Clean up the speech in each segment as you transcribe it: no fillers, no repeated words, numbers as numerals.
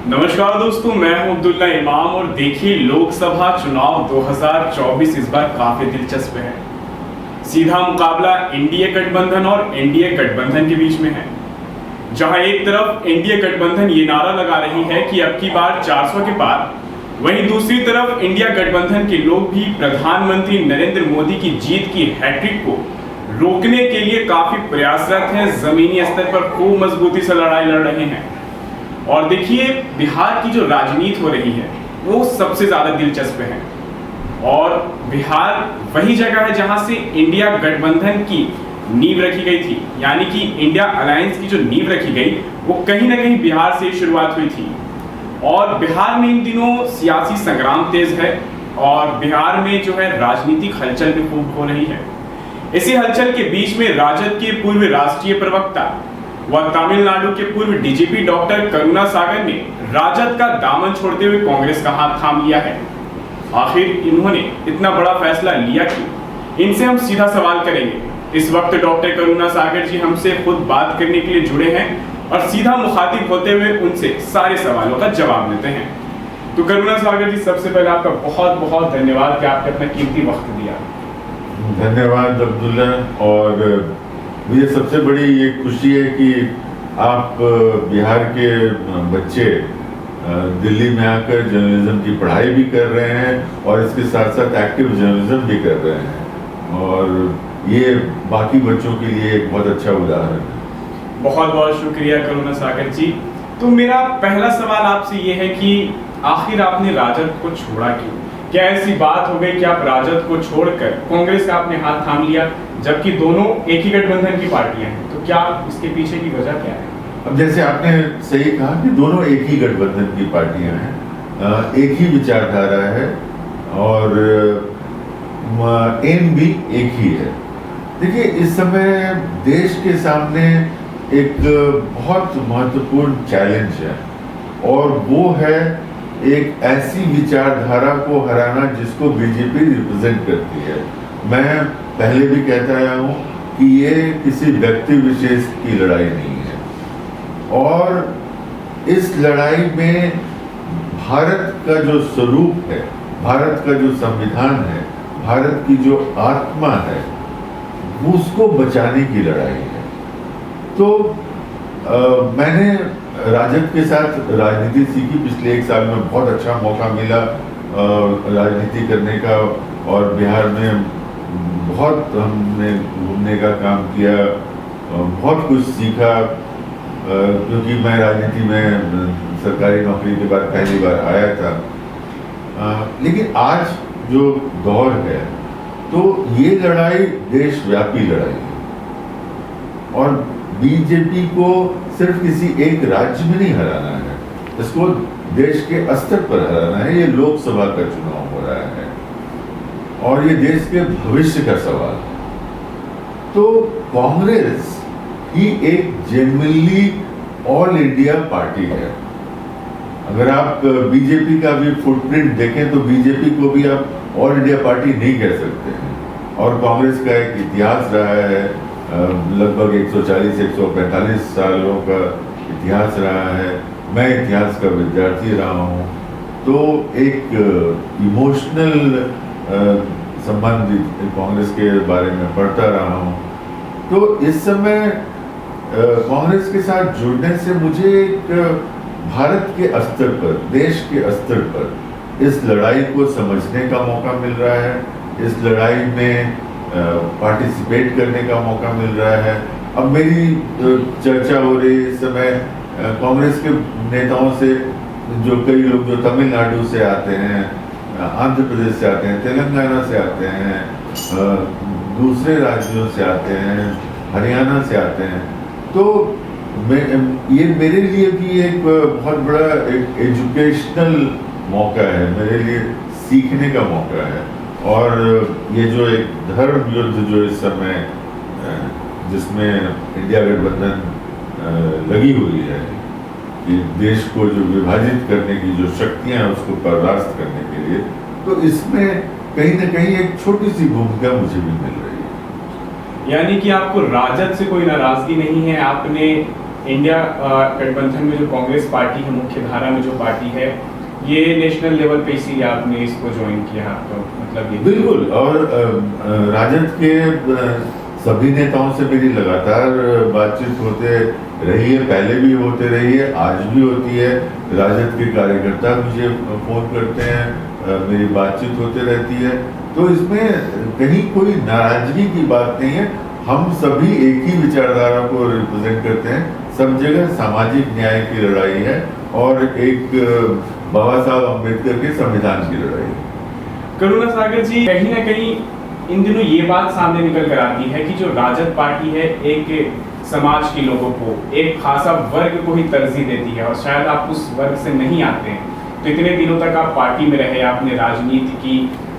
नमस्कार दोस्तों, मैं हूं अब्दुल्ला इमाम और देखिए लोकसभा चुनाव 2024 इस बार काफी दिलचस्प है। सीधा मुकाबला एनडीए गठबंधन और एनडीए गठबंधन के बीच में है, जहां एक तरफ एनडीए गठबंधन ये नारा लगा रही है कि अब की बार 400 के पार, वहीं दूसरी तरफ इंडिया गठबंधन के लोग भी प्रधानमंत्री नरेंद्र मोदी की जीत की हैट्रिक को रोकने के लिए काफी प्रयासरत हैं। जमीनी स्तर पर खूब मजबूती से लड़ाई लड़ रहे हैं। और देखिए बिहार की जो राजनीति हो रही है वो सबसे ज्यादा दिलचस्प है, और बिहार वही जगह है जहां से इंडिया गठबंधन की नींव रखी गई थी, यानी कि इंडिया अलायंस की जो नींव रखी गई वो कहीं ना कहीं बिहार से शुरुआत हुई थी। और बिहार में इन दिनों सियासी संग्राम तेज है और बिहार में जो है राजनीतिक हलचल भी खूब हो रही है। इसी हलचल के बीच में राजद के पूर्व राष्ट्रीय प्रवक्ता व तमिलनाडु के पूर्व डीजीपी डॉक्टर करुणा सागर ने राजद का दामन छोड़ते हुए कांग्रेस का हाथ थाम लिया है। आखिर इन्होंने इतना बड़ा फैसला लिया क्यों? इनसे हम सीधा सवाल करेंगे। इस वक्त डॉक्टर करुणा सागर जी हमसे खुद बात करने के लिए जुड़े हैं और सीधा मुखातिब होते हुए उनसे सारे सवालों का जवाब देते हैं। तो करुणा सागर जी, सबसे पहले आपका बहुत बहुत धन्यवाद कि आपने अपना कीमती वक्त दिया। धन्यवाद अब्दुल्ला। और मुझे सबसे बड़ी ये खुशी है कि आप बिहार के बच्चे दिल्ली में आकर जर्नलिज्म की पढ़ाई भी कर रहे हैं और इसके साथ साथ एक्टिव जर्नलिज्म भी कर रहे हैं, और ये बाकी बच्चों के लिए एक बहुत अच्छा उदाहरण है। बहुत बहुत शुक्रिया करुणा सागर जी। तो मेरा पहला सवाल आपसे ये है कि आखिर आपने राजद को छोड़ा क्यों? क्या ऐसी बात हो गई कि आप राजद को छोड़कर कांग्रेस का आपने हाथ थाम लिया, जबकि दोनों एक ही गठबंधन की पार्टियां हैं? तो क्या इसके पीछे की वजह क्या है? अब जैसे आपने सही कहा कि दोनों एक ही गठबंधन की पार्टियां हैं, एक ही विचारधारा है और एम भी एक ही है। देखिए, इस समय देश के सामने एक बहुत महत्वपूर्ण चैलेंज है, और वो है एक ऐसी विचारधारा को हराना जिसको बीजेपी रिप्रेजेंट करती है। मैं पहले भी कहता आया हूँ कि ये किसी व्यक्ति विशेष की लड़ाई नहीं है, और इस लड़ाई में भारत का जो स्वरूप है, भारत का जो संविधान है, भारत की जो आत्मा है, उसको बचाने की लड़ाई है। तो मैंने राजद के साथ राजनीति सीखी। पिछले 1 साल में बहुत अच्छा मौका मिला राजनीति करने का, और बिहार में बहुत हमने घूमने का काम किया, बहुत कुछ सीखा, क्योंकि मैं राजनीति में सरकारी नौकरी के बाद पहली बार आया था। लेकिन आज जो दौर है, तो ये लड़ाई देशव्यापी लड़ाई है, और बीजेपी को सिर्फ किसी एक राज्य में नहीं हराना है, इसको देश के स्तर पर हराना है। ये लोकसभा का चुनाव हो रहा है और ये देश के भविष्य का सवाल है। तो कांग्रेस ही एक जेन्युइनली ऑल इंडिया पार्टी है। अगर आप बीजेपी का भी फुटप्रिंट देखें तो बीजेपी को भी आप ऑल इंडिया पार्टी नहीं कह सकते हैं, और कांग्रेस का एक इतिहास रहा है, लगभग 140-145 सालों का इतिहास रहा है। मैं इतिहास का विद्यार्थी रहा हूँ, तो एक इमोशनल संबंध कांग्रेस के बारे में पढ़ता रहा हूँ। तो इस समय कांग्रेस के साथ जुड़ने से मुझे एक भारत के स्तर पर, देश के स्तर पर इस लड़ाई को समझने का मौका मिल रहा है, इस लड़ाई में पार्टिसिपेट करने का मौका मिल रहा है। अब मेरी चर्चा हो रही इस समय कांग्रेस के नेताओं से, जो कई लोग जो तमिलनाडु से आते हैं, आंध्र प्रदेश से आते हैं, तेलंगाना से आते हैं, दूसरे राज्यों से आते हैं, हरियाणा से आते हैं। तो ये मेरे लिए भी एक बहुत बड़ा एक एजुकेशनल मौका है, मेरे लिए सीखने का मौका है। और ये जो एक धर्म युद्ध जो इस समय जिसमें इंडिया गठबंधन लगी हुई है, कि देश को जो विभाजित करने की जो शक्तियां हैं उसको परास्त करने के लिए, तो इसमें कहीं ना कहीं एक छोटी सी भूमिका मुझे भी मिल रही है। यानी कि आपको राजद से कोई नाराजगी नहीं है, आपने इंडिया गठबंधन में जो कांग्रेस पार्टी है, मुख्य धारा में जो पार्टी है, ये नेशनल लेवल पे इसीलिए आपने इसको ज्वाइन किया, तो मतलब ये बिल्कुल। और राजद के सभी नेताओं से मेरी लगातार बातचीत होते रही है, पहले भी होते रही है, आज भी होती है। राजद के कार्यकर्ता मुझे फोन करते हैं, मेरी बातचीत होती रहती है, तो इसमें कहीं कोई नाराजगी की बात नहीं है। हम सभी एक ही विचारधारा को रिप्रेजेंट करते हैं। सब जगह सामाजिक न्याय की लड़ाई है और एक बाबा साहब अम्बेडकर के संविधान की लड़ाई है। करुणा सागर जी, कहीं ना कहीं इन दिनों ये बात सामने निकल कर आती है कि जो राजद पार्टी है एक समाज के लोगों को, एक खासा वर्ग को ही तरजीह देती है, और शायद आप उस वर्ग से नहीं आते हैं, तो इतने दिनों तक आप पार्टी में रहे, आपने राजनीति की,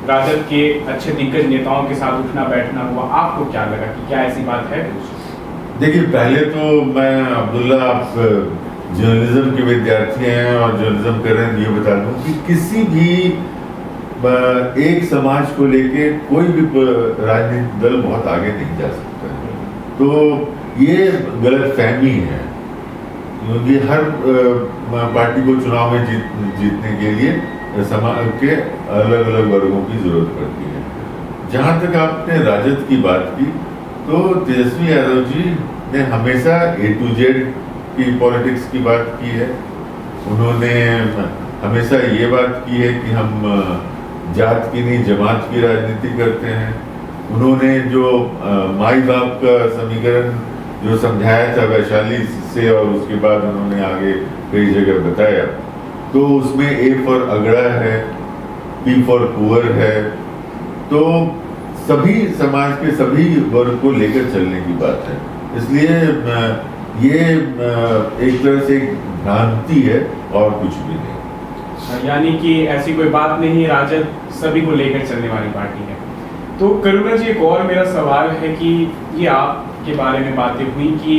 राजद के अच्छे दिग्गज नेताओं के साथ उठना बैठना हुआ, आपको क्या लगा कि क्या ऐसी बात है? देखिए, पहले तो मैं अब्दुल्ला, आप जर्नलिज्म के विद्यार्थी हैं और जर्नलिज्म कर रहे हैं, ये बता दूं कि किसी भी एक समाज को लेके कोई भी राजनीतिक दल बहुत आगे नहीं जा सकता है। तो ये गलत फहमी है, क्योंकि हर पार्टी को चुनाव में जीतने के लिए समाज के अलग अलग वर्गों की जरूरत पड़ती है। जहाँ तक आपने राजद की बात की, तो तेजस्वी यादव जी ने हमेशा A to Z की पॉलिटिक्स की बात की है। उन्होंने हमेशा ये बात की है कि हम जात की नहीं जमात की राजनीति करते हैं। उन्होंने जो माई बाप का समीकरण जो समझाया था वैशाली से, और उसके बाद उन्होंने आगे कई जगह बताया, तो उसमें A फॉर अगड़ा है, P फॉर पुअर है। तो सभी समाज के सभी वर्ग को लेकर चलने की बात है। इसलिए ये एक तरह से भ्रांति है और कुछ भी नहीं। यानी कि ऐसी कोई बात नहीं, राजद सभी को लेकर चलने वाली पार्टी है। तो करुणा जी, एक और मेरा सवाल है कि ये आपके बारे में बातें हुई कि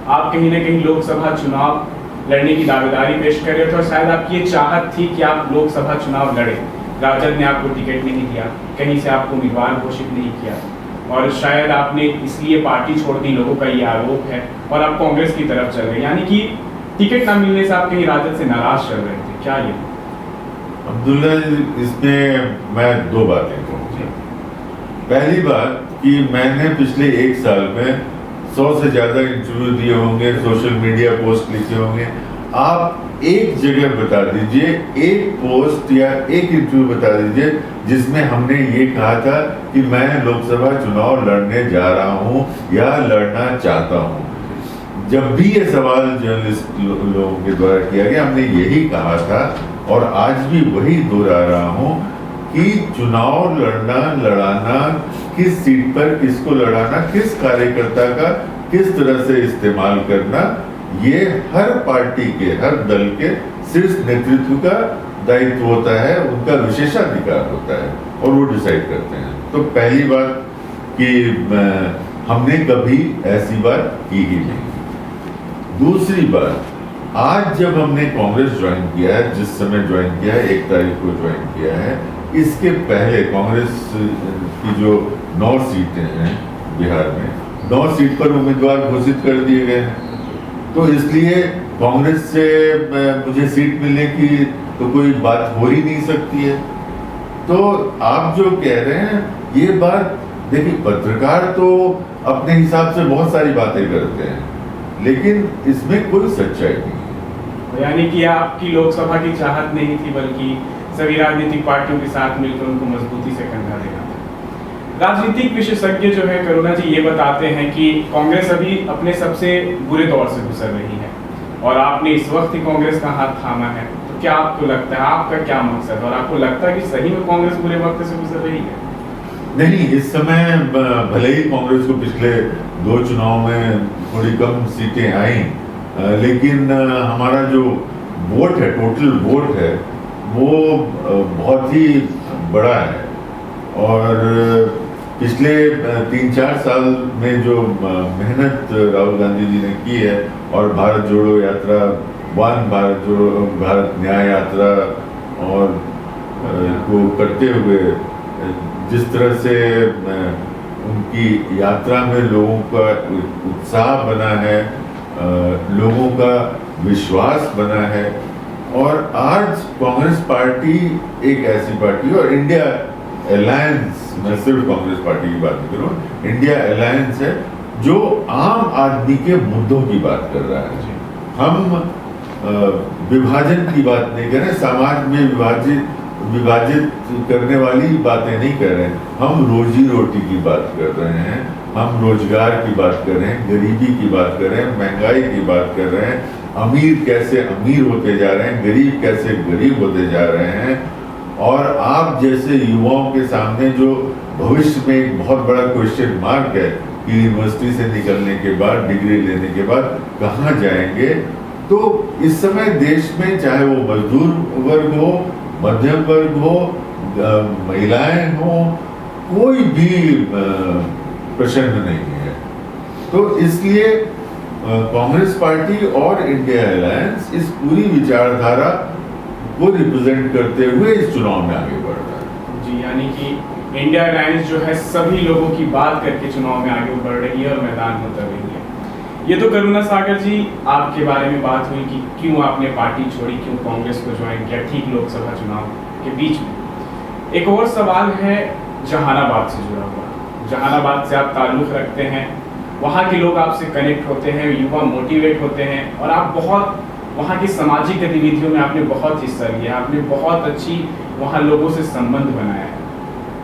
आप कहीं ना कहीं लोकसभा चुनाव लड़ने की दावेदारी पेश कर रहे थे, और शायद आपकी ये चाहत थी कि आप लोकसभा चुनाव लड़े। राजद ने आपको टिकट नहीं दिया, कहीं से आपको उम्मीदवार घोषित नहीं किया, और शायद आपने इसलिए पार्टी छोड़ दी, लोगों का ये आरोप है, और आप कांग्रेस की तरफ चल रहे, यानी कि टिकट ना मिलने से आप कहीं राजद से नाराज चल रहे थे, क्या ये? अब्दुल्ला, इसमें मैं दो बातें कहूँगा। पहली बात कि मैंने पिछले एक साल में 100 से ज्यादा इंटरव्यू दिए होंगे, सोशल मीडिया पोस्ट लिखे होंगे। आप एक जगह बता दीजिए, एक पोस्ट या एक इंटरव्यू बता दीजिए जिसमें हमने ये कहा था कि मैं लोकसभा चुनाव लड़ने जा रहा हूँ या लड़ना चाहता हूँ। जब भी ये सवाल जर्नलिस्ट लोगों के द्वारा किया गया, हमने यही कहा था और आज भी वही दोहरा रहा हूँ कि चुनाव लड़ाना, किस सीट पर किसको लड़ाना, किस कार्यकर्ता का किस तरह से इस्तेमाल करना, ये हर पार्टी के, हर दल के शीर्ष नेतृत्व का दायित्व होता है, उनका विशेषाधिकार होता है और वो डिसाइड करते हैं। तो पहली बात कि हमने कभी ऐसी बात की ही नहीं। दूसरी बात, आज जब हमने कांग्रेस ज्वाइन किया है, जिस समय ज्वाइन किया है, 1 तारीख को ज्वाइन किया है, इसके पहले कांग्रेस की जो 9 सीटें हैं बिहार में, 9 सीट पर उम्मीदवार घोषित कर दिए गए हैं। तो इसलिए कांग्रेस से मुझे सीट मिलने की तो कोई बात हो ही नहीं सकती है। तो आप जो कह रहे हैं ये बात, देखिए, पत्रकार तो अपने हिसाब से बहुत सारी बातें करते हैं, लेकिन इसमें कोई सच्चाई नहीं है। यानी कि आपकी लोकसभा की चाहत नहीं थी, बल्कि सभी राजनीतिक पार्टियों के साथ मिलकर उनको मजबूती से कंधा देना था। राजनीतिक विशेषज्ञ जो है करुणा जी, ये बताते हैं कि कांग्रेस अभी अपने सबसे बुरे दौर से गुजर रही है, और आपने इस वक्त ही कांग्रेस का हाथ थामा है। तो क्या आपको लगता है, आपका क्या मकसद, और आपको लगता है कि सही में कांग्रेस बुरे वक्त से गुजर रही है? नहीं, इस समय भले ही कांग्रेस को पिछले 2 चुनाव में थोड़ी कम सीटें आई, लेकिन हमारा जो वोट है, टोटल वोट है, वो बहुत ही बड़ा है। और पिछले 3-4 साल में जो मेहनत राहुल गांधी जी ने की है, और भारत जोड़ो यात्रा, भारत जोड़ो, भारत न्याय यात्रा और को करते हुए जिस तरह से उनकी यात्रा में लोगों का उत्साह बना है, लोगों का विश्वास बना है। और आज कांग्रेस पार्टी एक ऐसी पार्टी, और इंडिया अलायंस, मैं सिर्फ कांग्रेस पार्टी की बात नहीं करूँ, इंडिया अलायंस है जो आम आदमी के मुद्दों की बात कर रहा है। हम विभाजन की बात नहीं कर रहे, समाज में विभाजित करने वाली बातें नहीं कर रहे हैं। हम रोजी रोटी की बात कर रहे हैं, हम रोजगार की बात कर रहे हैं, गरीबी की बात कर रहे हैं, महंगाई की बात कर रहे हैं, अमीर कैसे अमीर होते जा रहे हैं, गरीब कैसे गरीब होते जा रहे हैं। और आप जैसे युवाओं के सामने जो भविष्य में एक बहुत बड़ा क्वेश्चन मार्क है कि यूनिवर्सिटी से निकलने के बाद, डिग्री लेने के बाद कहाँ जाएंगे, तो इस समय देश में चाहे वो मजदूर वर्ग हो, मध्यम वर्ग हो, महिलाएं हो, कोई भी प्रश्न नहीं है। तो इसलिए कांग्रेस पार्टी और इंडिया अलायंस इस पूरी विचारधारा को रिप्रेजेंट करते हुए इस चुनाव में आगे बढ़ रहा है। जी, यानी कि इंडिया अलायंस जो है सभी लोगों की बात करके चुनाव में आगे बढ़ रही है और मैदान में उतर रही है। ये तो करुणा सागर जी आपके बारे में बात हुई कि क्यों आपने पार्टी छोड़ी, क्यों कांग्रेस को ज्वाइन किया ठीक लोकसभा चुनाव के बीच में। एक और सवाल है जहानाबाद से जुड़ा हुआ। जहानाबाद से आप ताल्लुक़ रखते हैं, वहाँ के लोग आपसे कनेक्ट होते हैं, युवा मोटिवेट होते हैं, और आप बहुत वहाँ की सामाजिक गतिविधियों में आपने बहुत हिस्सा लिया, आपने बहुत अच्छी वहाँ लोगों से संबंध बनाया है।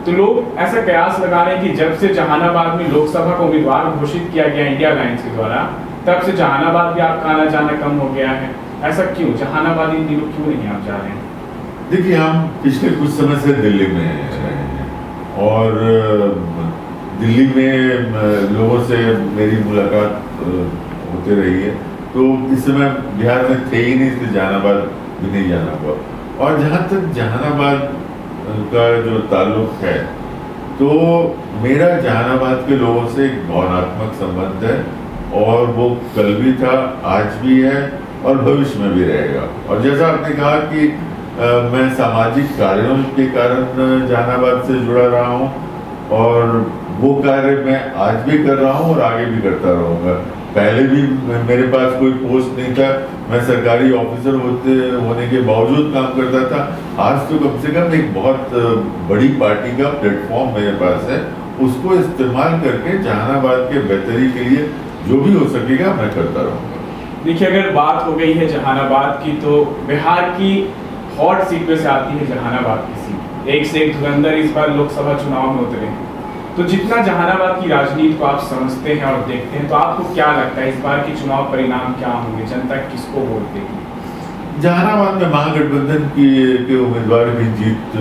तो लोग ऐसा कयास लगा रहे हैं कि जब से जहानाबाद में लोकसभा को उम्मीदवार घोषित किया गया इंडिया अलायंस के द्वारा, तब से जहानाबाद भी आपका आना जाना कम हो गया है। ऐसा क्यों? जहानाबाद इन दिनों क्यों नहीं आप जा रहे हैं? देखिए, हम पिछले कुछ समय से दिल्ली में रहे हैं और दिल्ली में लोगों से मेरी मुलाकात होती रही है। तो इस समय बिहार में थे ही नहीं, इसलिए जहानाबाद भी नहीं जाना हुआ। और जहाँ तक जहानाबाद का जो ताल्लुक है, तो मेरा जहानाबाद के लोगों से एक भावनात्मक संबंध है, और वो कल भी था, आज भी है और भविष्य में भी रहेगा। और जैसा आपने कहा कि मैं सामाजिक कार्यों के कारण जहानाबाद से जुड़ा रहा हूँ, और वो कार्य मैं आज भी कर रहा हूँ और आगे भी करता रहूँगा। पहले भी मेरे पास कोई पोस्ट नहीं था, मैं सरकारी ऑफिसर होने के बावजूद काम करता था। आज तो कम से कम एक बहुत बड़ी पार्टी का प्लेटफॉर्म मेरे पास है, उसको इस्तेमाल करके जहानाबाद के बेहतरी के लिए जो भी हो सकेगा मैं करता रहूँगा। देखिए, अगर बात हो गई है जहानाबाद की, तो बिहार की हॉट सीट में से आती है जहानाबाद की सीट। एक से एक धुरंधर इस बार लोकसभा चुनाव में उतरे हैं। तो जितना जहानाबाद की राजनीति को आप समझते हैं और देखते हैं, तो आपको क्या लगता है इस बार के चुनाव परिणाम क्या होंगे? जनता किसको वोट देगी? जहानाबाद में महागठबंधन के उम्मीदवार की जीत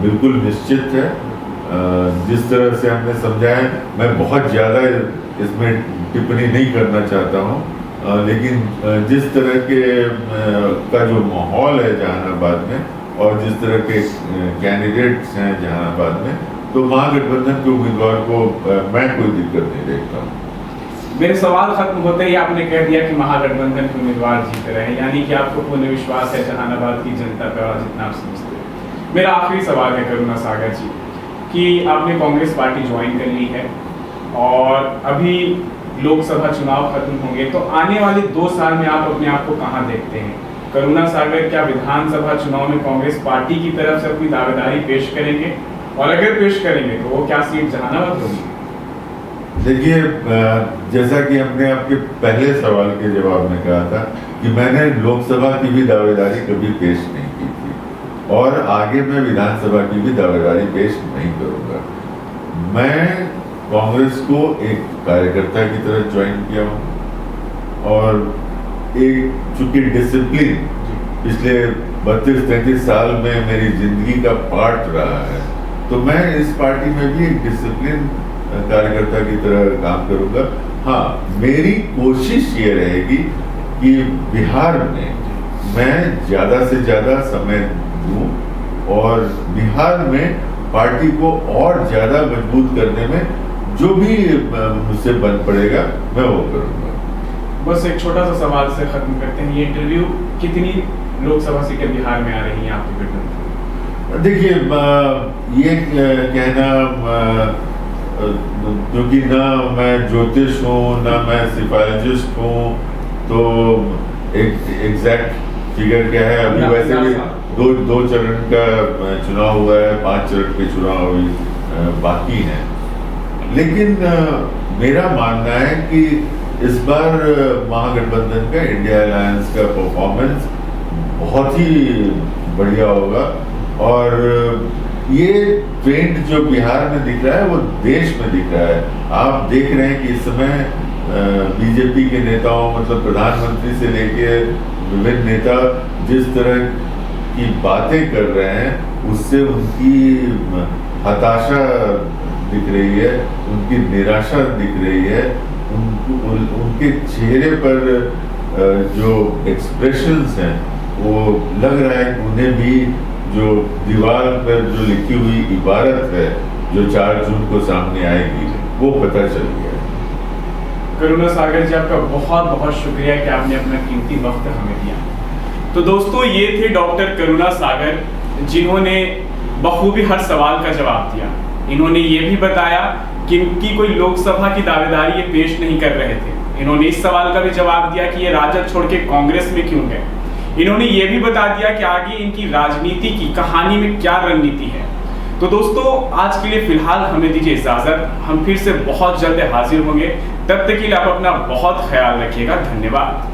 बिल्कुल निश्चित है। जिस तरह से हमने समझाया, मैं बहुत ज़्यादा इसमें टिप्पणी नहीं करना चाहता हूँ, लेकिन जिस तरह के का जो माहौल है जहानाबाद में, और जिस तरह के कैंडिडेट्स हैं जहानाबाद में, तो महागठबंधन के उम्मीदवार को मैं कोई दिक्कत नहीं देखता हूँ। मेरे सवाल खत्म होते ही आपने कह दिया कि महागठबंधन के उम्मीदवार जीत रहे हैं, यानी कि आपको पूर्ण विश्वास है जहानाबाद की जनता पर, और जितना आप समझते हैं। मेरा आखिरी सवाल है करुणा सागर जी कि आपने कांग्रेस पार्टी ज्वाइन कर ली है और अभी लोकसभा चुनाव खत्म होंगे, तो आने वाले 2 साल में आप अपने आप को कहाँ देखते हैं? करुणा सागर क्या विधानसभा चुनाव में कांग्रेस पार्टी की तरफ से अपनी दावेदारी पेश करेंगे, और अगर पेश करेंगे तो वो क्या सीट जहानाबाद होगी? देखिए, जैसा कि हमने आपके पहले सवाल के जवाब में कहा था कि मैंने लोकसभा की भी दावेदारी कभी पेश नहीं की थी, और आगे मैं विधानसभा की भी दावेदारी पेश नहीं करूँगा। मैं कांग्रेस को एक कार्यकर्ता की तरह ज्वाइन किया हूँ, और एक चूंकि डिसिप्लिन पिछले 32-33 साल में मेरी जिंदगी का पार्ट रहा है, तो मैं इस पार्टी में भी एक डिसिप्लिन कार्यकर्ता की तरह काम करूंगा। हाँ, मेरी कोशिश ये रहेगी कि बिहार में मैं ज़्यादा से ज़्यादा समय दूं, और बिहार में पार्टी को और ज़्यादा मजबूत करने में जो भी मुझसे बन पड़ेगा मैं वो करूँगा। बस एक छोटा सा सवाल से खत्म करते हैं ये इंटरव्यू। कितनी लोकसभा सीटें बिहार में आ रही हैं आपके गठबंधन? देखिए, ये कहना क्योंकि ना मैं ज्योतिष हूँ ना मैं सिफाइजिस्ट हूँ, तो एक एग्जैक्ट फिगर क्या है अभी, वैसे भी दो चरण का चुनाव हुआ है, 5 चरण के चुनाव अभी बाकी हैं। लेकिन मेरा मानना है कि इस बार महागठबंधन का, इंडिया अलायंस का परफॉर्मेंस बहुत ही बढ़िया होगा। और ये ट्रेंड जो बिहार में दिख रहा है वो देश में दिख रहा है। आप देख रहे हैं कि इस समय बीजेपी के नेताओं, मतलब प्रधानमंत्री से लेके विभिन्न नेता जिस तरह की बातें कर रहे हैं, उससे उनकी हताशा दिख रही है, उनकी निराशा दिख रही है, उनके चेहरे पर जो एक्सप्रेशंस हैं वो लग रहा है कि उन्हें भी जो दीवार पर जो लिखी हुई इबारत है जो 4 जून को सामने आएगी वो पता चल गया है। करुणा सागर जी, आपका बहुत बहुत शुक्रिया कि आपने अपना कीमती वक्त हमें दिया। तो दोस्तों, ये थे डॉक्टर करुणा सागर, जिन्होंने बखूबी हर सवाल का जवाब दिया। इन्होंने ये भी बताया कि इनकी कोई लोकसभा की दावेदारी ये पेश नहीं कर रहे थे। इन्होंने इस सवाल का भी जवाब दिया कि ये राजद छोड़ के कांग्रेस में क्यों गए। इन्होंने ये भी बता दिया कि आगे इनकी राजनीति की कहानी में क्या रणनीति है। तो दोस्तों, आज के लिए फिलहाल हमें दीजिए इजाजत। हम फिर से बहुत जल्द हाजिर होंगे। तब तक के लिए आप अपना बहुत ख्याल रखिएगा। धन्यवाद।